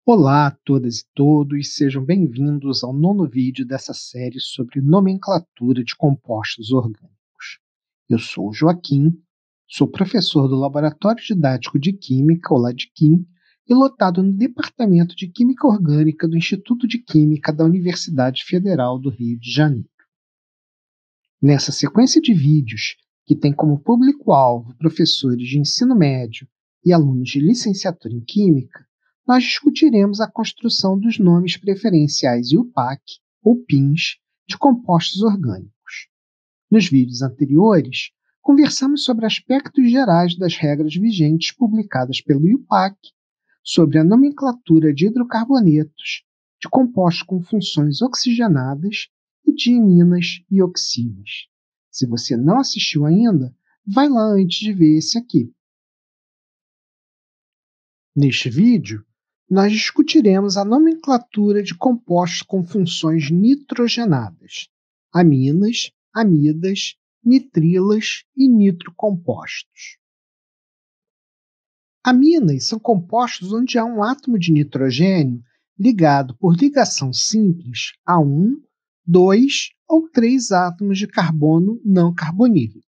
Olá a todas e todos, sejam bem-vindos ao nono vídeo dessa série sobre nomenclatura de compostos orgânicos. Eu sou o Joaquim, sou professor do Laboratório Didático de Química, o LADQuim, e lotado no Departamento de Química Orgânica do Instituto de Química da Universidade Federal do Rio de Janeiro. Nessa sequência de vídeos, que tem como público-alvo professores de ensino médio e alunos de licenciatura em Química, nós discutiremos a construção dos nomes preferenciais IUPAC, ou PINs, de compostos orgânicos. Nos vídeos anteriores, conversamos sobre aspectos gerais das regras vigentes publicadas pelo IUPAC, sobre a nomenclatura de hidrocarbonetos, de compostos com funções oxigenadas e de iminas e oxinas. Se você não assistiu ainda, vai lá antes de ver esse aqui. Neste vídeo, nós discutiremos a nomenclatura de compostos com funções nitrogenadas, aminas, amidas, nitrilas e nitrocompostos. Aminas são compostos onde há um átomo de nitrogênio ligado por ligação simples a 1, 2 ou 3 átomos de carbono não carbonílico.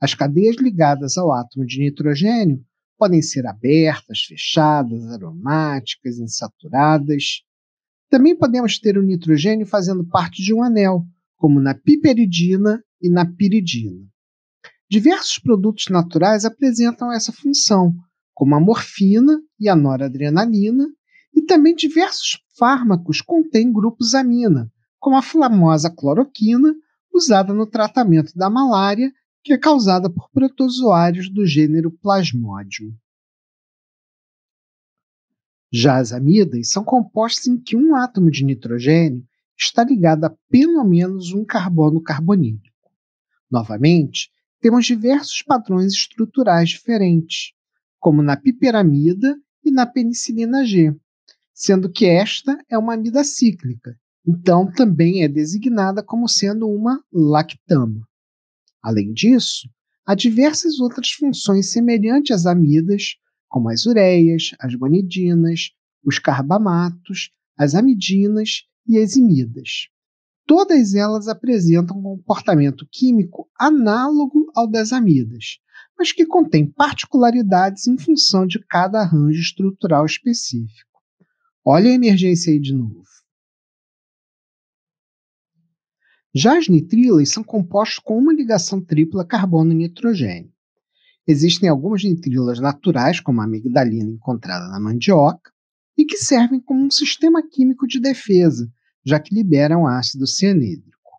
As cadeias ligadas ao átomo de nitrogênio podem ser abertas, fechadas, aromáticas, insaturadas. Também podemos ter o nitrogênio fazendo parte de um anel, como na piperidina e na piridina. Diversos produtos naturais apresentam essa função, como a morfina e a noradrenalina, e também diversos fármacos contêm grupos amina, como a famosa cloroquina, usada no tratamento da malária, que é causada por protozoários do gênero Plasmodium. Já as amidas são compostos em que um átomo de nitrogênio está ligado a pelo menos um carbono carbonílico. Novamente, temos diversos padrões estruturais diferentes, como na piperamida e na penicilina G, sendo que esta é uma amida cíclica, então também é designada como sendo uma lactama. Além disso, há diversas outras funções semelhantes às amidas, como as ureias, as guanidinas, os carbamatos, as amidinas e as imidas. Todas elas apresentam um comportamento químico análogo ao das amidas, mas que contém particularidades em função de cada arranjo estrutural específico. Olha a emergência aí de novo. Já as nitrilas são compostos com uma ligação tripla carbono-nitrogênio. Existem algumas nitrilas naturais, como a amigdalina encontrada na mandioca, e que servem como um sistema químico de defesa, já que liberam ácido cianídrico.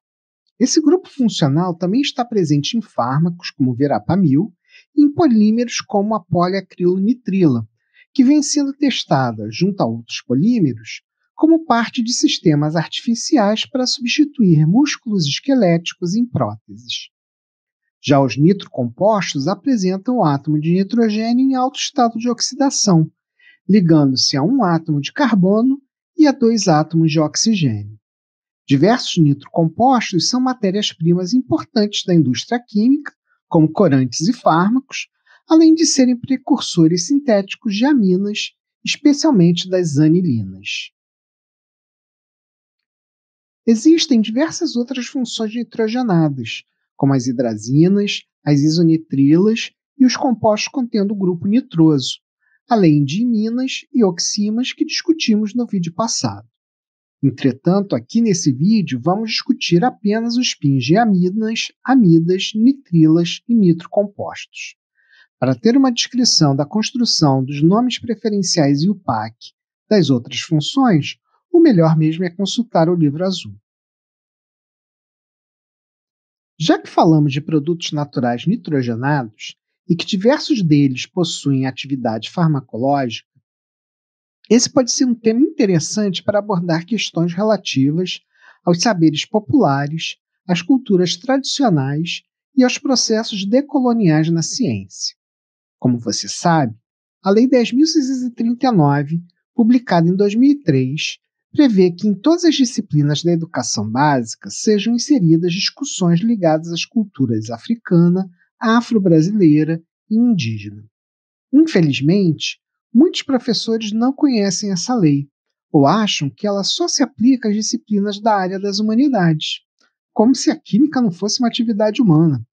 Esse grupo funcional também está presente em fármacos, como o verapamil, e em polímeros como a poliacrilonitrila, que vem sendo testada, junto a outros polímeros, como parte de sistemas artificiais para substituir músculos esqueléticos em próteses. Já os nitrocompostos apresentam o átomo de nitrogênio em alto estado de oxidação, ligando-se a um átomo de carbono e a 2 átomos de oxigênio. Diversos nitrocompostos são matérias-primas importantes da indústria química, como corantes e fármacos, além de serem precursores sintéticos de aminas, especialmente das anilinas. Existem diversas outras funções nitrogenadas, como as hidrazinas, as isonitrilas e os compostos contendo o grupo nitroso, além de iminas e oximas que discutimos no vídeo passado. Entretanto, aqui nesse vídeo vamos discutir apenas os PINs de aminas, amidas, nitrilas e nitrocompostos. Para ter uma descrição da construção dos nomes preferenciais IUPAC das outras funções, o melhor mesmo é consultar o livro azul. Já que falamos de produtos naturais nitrogenados e que diversos deles possuem atividade farmacológica, esse pode ser um tema interessante para abordar questões relativas aos saberes populares, às culturas tradicionais e aos processos decoloniais na ciência. Como você sabe, a Lei 10.639, publicada em 2003, prevê que em todas as disciplinas da educação básica sejam inseridas discussões ligadas às culturas africana, afro-brasileira e indígena. Infelizmente, muitos professores não conhecem essa lei ou acham que ela só se aplica às disciplinas da área das humanidades, como se a química não fosse uma atividade humana.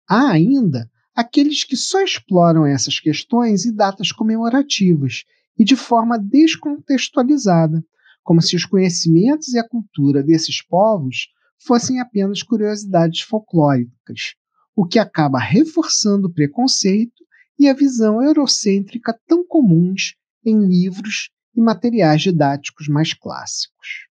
Há ainda aqueles que só exploram essas questões em datas comemorativas e de forma descontextualizada, como se os conhecimentos e a cultura desses povos fossem apenas curiosidades folclóricas, o que acaba reforçando o preconceito e a visão eurocêntrica tão comuns em livros e materiais didáticos mais clássicos.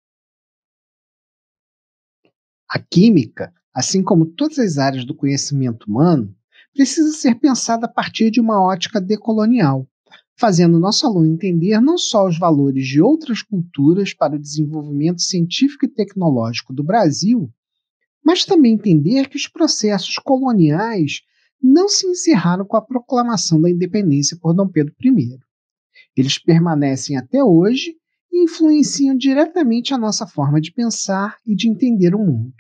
A química, assim como todas as áreas do conhecimento humano, precisa ser pensada a partir de uma ótica decolonial, fazendo nosso aluno entender não só os valores de outras culturas para o desenvolvimento científico e tecnológico do Brasil, mas também entender que os processos coloniais não se encerraram com a proclamação da independência por Dom Pedro I. Eles permanecem até hoje e influenciam diretamente a nossa forma de pensar e de entender o mundo.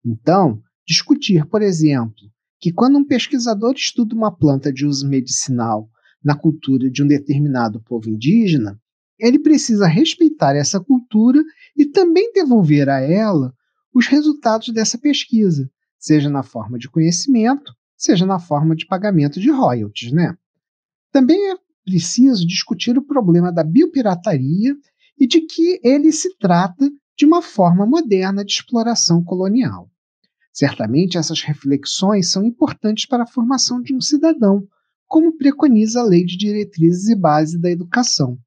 Então, discutir, por exemplo, que quando um pesquisador estuda uma planta de uso medicinal na cultura de um determinado povo indígena, ele precisa respeitar essa cultura e também devolver a ela os resultados dessa pesquisa, seja na forma de conhecimento, seja na forma de pagamento de royalties, né? Também é preciso discutir o problema da biopirataria e de que ele se trata de uma forma moderna de exploração colonial. Certamente essas reflexões são importantes para a formação de um cidadão, como preconiza a Lei de Diretrizes e Bases da Educação.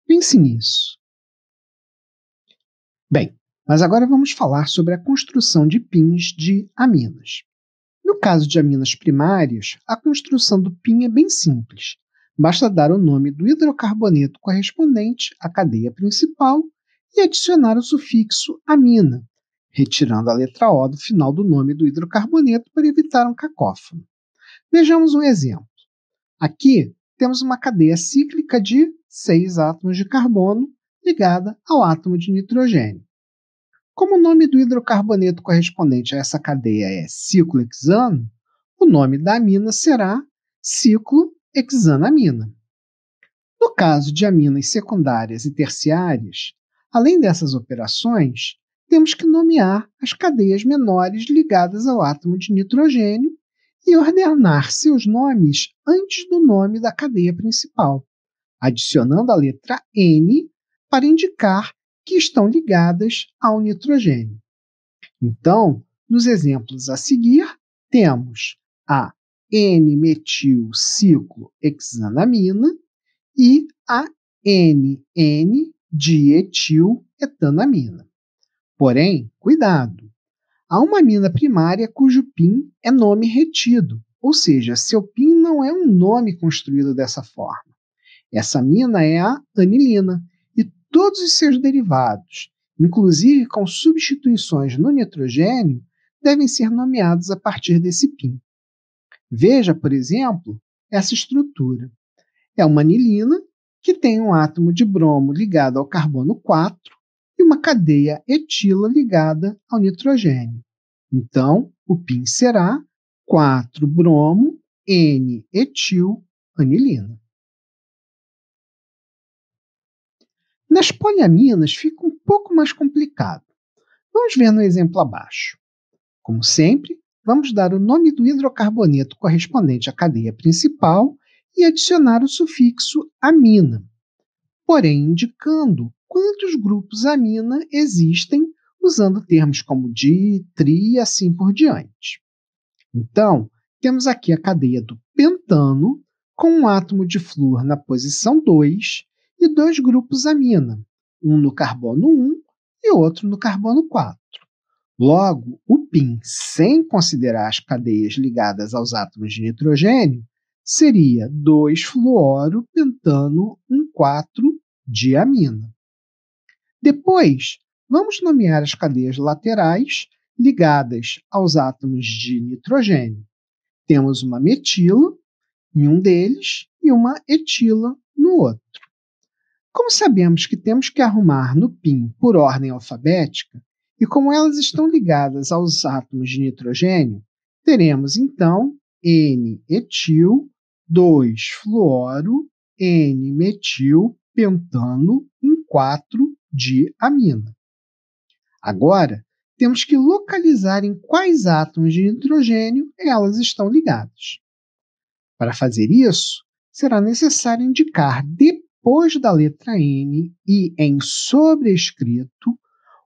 Pense nisso. Bem, mas agora vamos falar sobre a construção de pins de aminas. No caso de aminas primárias, a construção do PIN é bem simples. Basta dar o nome do hidrocarboneto correspondente à cadeia principal e adicionar o sufixo amina, retirando a letra O do final do nome do hidrocarboneto para evitar um cacófono. Vejamos um exemplo. Aqui temos uma cadeia cíclica de 6 átomos de carbono ligada ao átomo de nitrogênio. Como o nome do hidrocarboneto correspondente a essa cadeia é ciclohexano, o nome da amina será ciclohexanamina. No caso de aminas secundárias e terciárias, além dessas operações, temos que nomear as cadeias menores ligadas ao átomo de nitrogênio e ordenar seus nomes antes do nome da cadeia principal, adicionando a letra N para indicar que estão ligadas ao nitrogênio. Então, nos exemplos a seguir, temos a N-metilciclohexanamina e a N,N-dietiletanamina. Porém, cuidado! Há uma amina primária cujo PIN é nome retido, ou seja, seu PIN não é um nome construído dessa forma. Essa amina é a anilina, e todos os seus derivados, inclusive com substituições no nitrogênio, devem ser nomeados a partir desse PIN. Veja, por exemplo, essa estrutura. É uma anilina que tem um átomo de bromo ligado ao carbono 4 e uma cadeia etila ligada ao nitrogênio. Então, o PIN será 4-bromo-N-etilanilina. Nas poliaminas fica um pouco mais complicado. Vamos ver no exemplo abaixo. Como sempre, vamos dar o nome do hidrocarboneto correspondente à cadeia principal e adicionar o sufixo amina, porém indicando quantos grupos amina existem usando termos como di, tri e assim por diante. Então, temos aqui a cadeia do pentano com um átomo de flúor na posição 2 e 2 grupos amina, um no carbono 1 e outro no carbono 4. Logo, o PIN, sem considerar as cadeias ligadas aos átomos de nitrogênio, seria 2-fluoro-pentano-1,4-diamina. Depois, vamos nomear as cadeias laterais ligadas aos átomos de nitrogênio. Temos uma metila em um deles e uma etila no outro. Como sabemos que temos que arrumar no PIN por ordem alfabética, e como elas estão ligadas aos átomos de nitrogênio, teremos então N-etil, 2-fluoro, N-metilpentano 1,4-diamina. Agora, temos que localizar em quais átomos de nitrogênio elas estão ligadas. Para fazer isso, será necessário indicar depois da letra N e em sobrescrito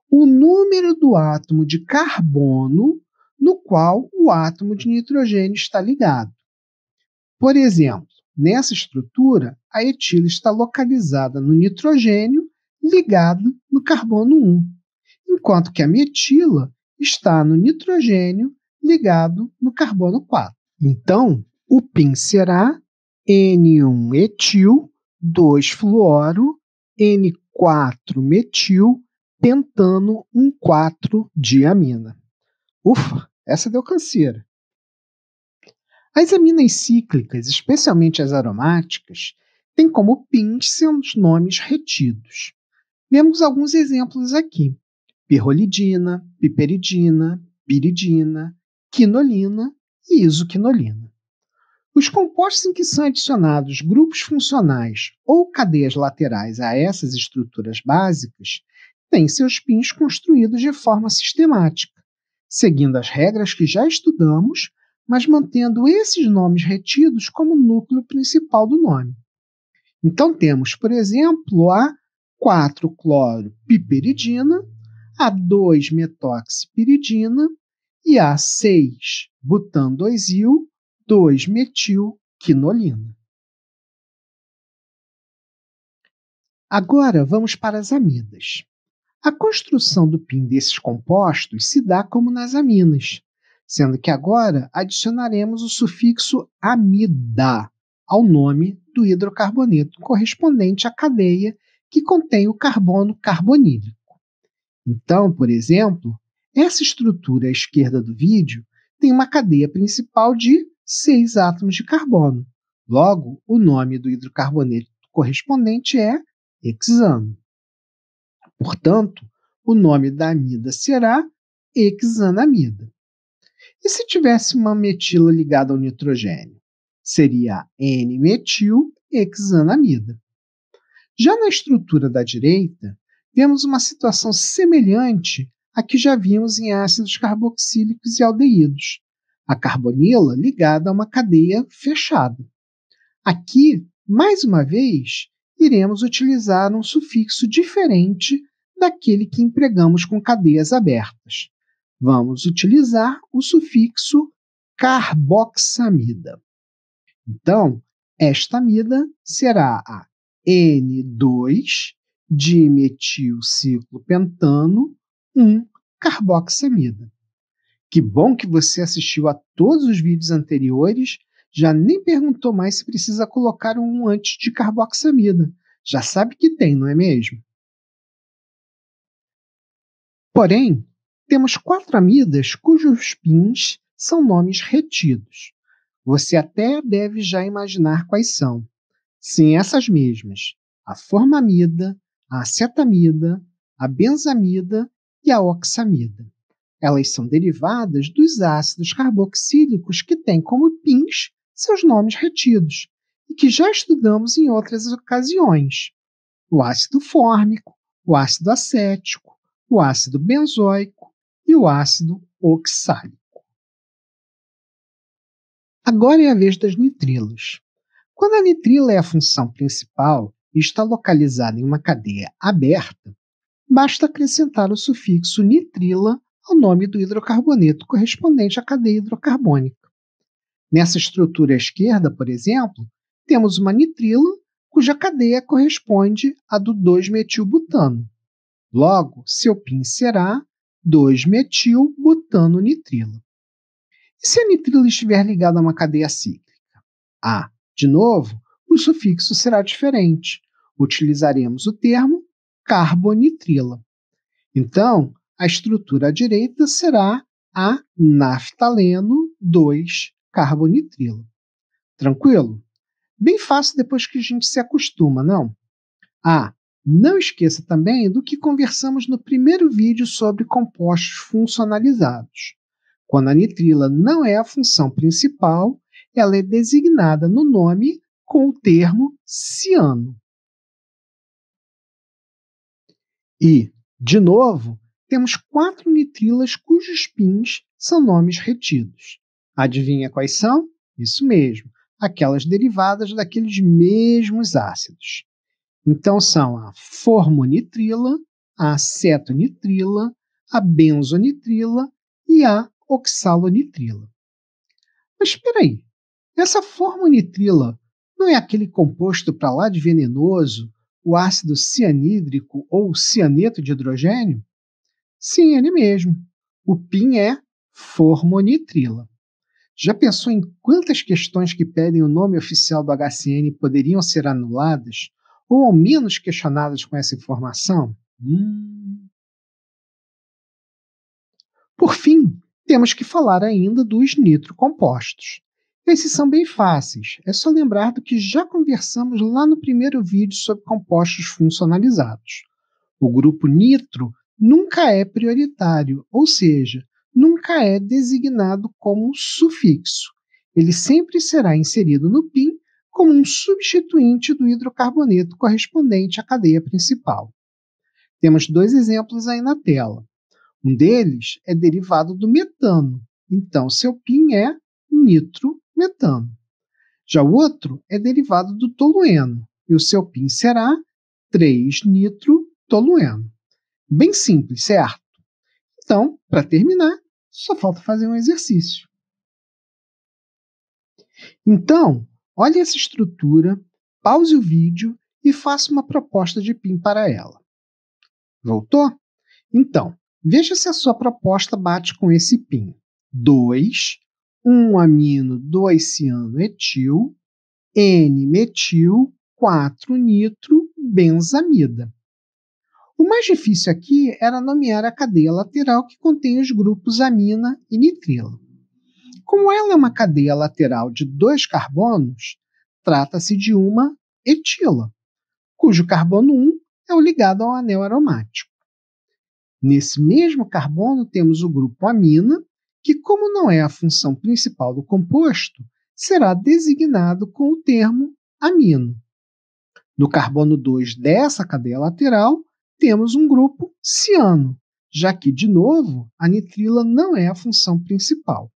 o número do átomo de carbono no qual o átomo de nitrogênio está ligado. Por exemplo, nessa estrutura, a etila está localizada no nitrogênio ligado no carbono 1, enquanto que a metila está no nitrogênio ligado no carbono 4. Então, o PIN será N1-etil, 2-fluoro, N4-metil, pentano 1,4-diamina. Ufa, essa deu canseira. As aminas cíclicas, especialmente as aromáticas, têm como PINs seus nomes retidos. Vemos alguns exemplos aqui: pirrolidina, piperidina, piridina, quinolina e isoquinolina. Os compostos em que são adicionados grupos funcionais ou cadeias laterais a essas estruturas básicas têm seus PINs construídos de forma sistemática, seguindo as regras que já estudamos, mas mantendo esses nomes retidos como núcleo principal do nome. Então temos, por exemplo, a 4-cloro-piperidina, a 2-metoxipiridina e a 6-butan-2-il, 2-metilquinolina. Agora vamos para as amidas. A construção do PIN desses compostos se dá como nas aminas, sendo que agora adicionaremos o sufixo amida ao nome do hidrocarboneto correspondente à cadeia que contém o carbono carbonílico. Então, por exemplo, essa estrutura à esquerda do vídeo tem uma cadeia principal de 6 átomos de carbono. Logo, o nome do hidrocarboneto correspondente é hexano. Portanto, o nome da amida será hexanamida. E se tivesse uma metila ligada ao nitrogênio? Seria N-metilhexanamida. Já na estrutura da direita, temos uma situação semelhante à que já vimos em ácidos carboxílicos e aldeídos. A carbonila ligada a uma cadeia fechada. Aqui, mais uma vez, iremos utilizar um sufixo diferente daquele que empregamos com cadeias abertas. Vamos utilizar o sufixo carboxamida. Então, esta amida será a N2-dimetilciclopentano 1-carboxamida. Que bom que você assistiu a todos os vídeos anteriores, já nem perguntou mais se precisa colocar um antes de carboxamida. Já sabe que tem, não é mesmo? Porém, temos 4 amidas cujos PINs são nomes retidos. Você até deve já imaginar quais são. Sim, essas mesmas: a formamida, a acetamida, a benzamida e a oxamida. Elas são derivadas dos ácidos carboxílicos que têm como PINs seus nomes retidos e que já estudamos em outras ocasiões: o ácido fórmico, o ácido acético, o ácido benzoico e o ácido oxálico. Agora é a vez das nitrilas. Quando a nitrila é a função principal e está localizada em uma cadeia aberta, basta acrescentar o sufixo nitrila ao nome do hidrocarboneto correspondente à cadeia hidrocarbônica. Nessa estrutura à esquerda, por exemplo, temos uma nitrila cuja cadeia corresponde à do 2-metilbutano. Logo, seu PIN será 2-metilbutano-nitrila. E se a nitrila estiver ligada a uma cadeia cíclica? De novo, o sufixo será diferente. Utilizaremos o termo carbonitrila. Então, a estrutura à direita será a naftaleno 2-carbonitrila. Tranquilo? Bem fácil depois que a gente se acostuma, não? Não esqueça também do que conversamos no primeiro vídeo sobre compostos funcionalizados. Quando a nitrila não é a função principal, ela é designada no nome com o termo ciano. E, de novo, temos 4 nitrilas cujos pins são nomes retidos. Adivinha quais são? Isso mesmo, aquelas derivadas daqueles mesmos ácidos. Então são a formonitrila, a acetonitrila, a benzonitrila e a oxalonitrila. Mas espera aí, essa formonitrila não é aquele composto para lá de venenoso, o ácido cianídrico ou cianeto de hidrogênio? Sim, ele mesmo. O PIN é formonitrila. Já pensou em quantas questões que pedem o nome oficial do HCN poderiam ser anuladas ou ao menos questionadas com essa informação? Por fim, temos que falar ainda dos nitrocompostos. Esses são bem fáceis, é só lembrar do que já conversamos lá no primeiro vídeo sobre compostos funcionalizados. O grupo nitro nunca é prioritário, ou seja, nunca é designado como sufixo. Ele sempre será inserido no PIN como um substituinte do hidrocarboneto correspondente à cadeia principal. Temos 2 exemplos aí na tela. Um deles é derivado do metano, então seu PIN é nitrometano. Já o outro é derivado do tolueno, e o seu PIN será 3-nitrotolueno. Bem simples, certo? Então, para terminar, só falta fazer um exercício. Então, olhe essa estrutura, pause o vídeo e faça uma proposta de PIN para ela. Voltou? Então, veja se a sua proposta bate com esse PIN. 2, 1-amino 2-ciano-etil, N-metil, 4-nitro-benzamida. O mais difícil aqui era nomear a cadeia lateral que contém os grupos amina e nitrila. Como ela é uma cadeia lateral de 2 carbonos, trata-se de uma etila, cujo carbono 1 é o ligado ao anel aromático. Nesse mesmo carbono temos o grupo amina, que, como não é a função principal do composto, será designado com o termo amino. No carbono 2 dessa cadeia lateral, temos um grupo ciano, já que, de novo, a nitrila não é a função principal.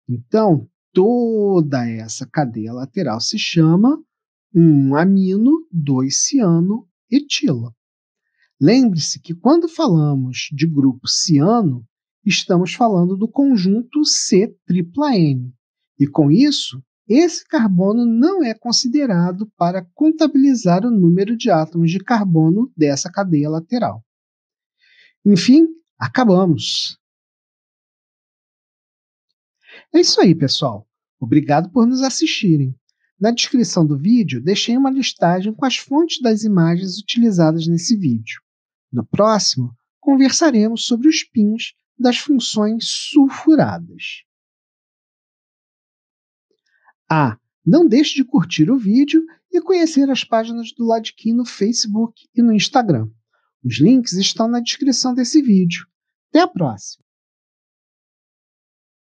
Então, toda essa cadeia lateral se chama 1-amino 2-ciano-etila. Lembre-se que quando falamos de grupo ciano, estamos falando do conjunto C-tripla-N, e com isso, esse carbono não é considerado para contabilizar o número de átomos de carbono dessa cadeia lateral. Enfim, acabamos! É isso aí, pessoal. Obrigado por nos assistirem. Na descrição do vídeo, deixei uma listagem com as fontes das imagens utilizadas nesse vídeo. No próximo, conversaremos sobre os pins das funções sulfuradas. Não deixe de curtir o vídeo e conhecer as páginas do Ladkin no Facebook e no Instagram. Os links estão na descrição desse vídeo. Até a próxima!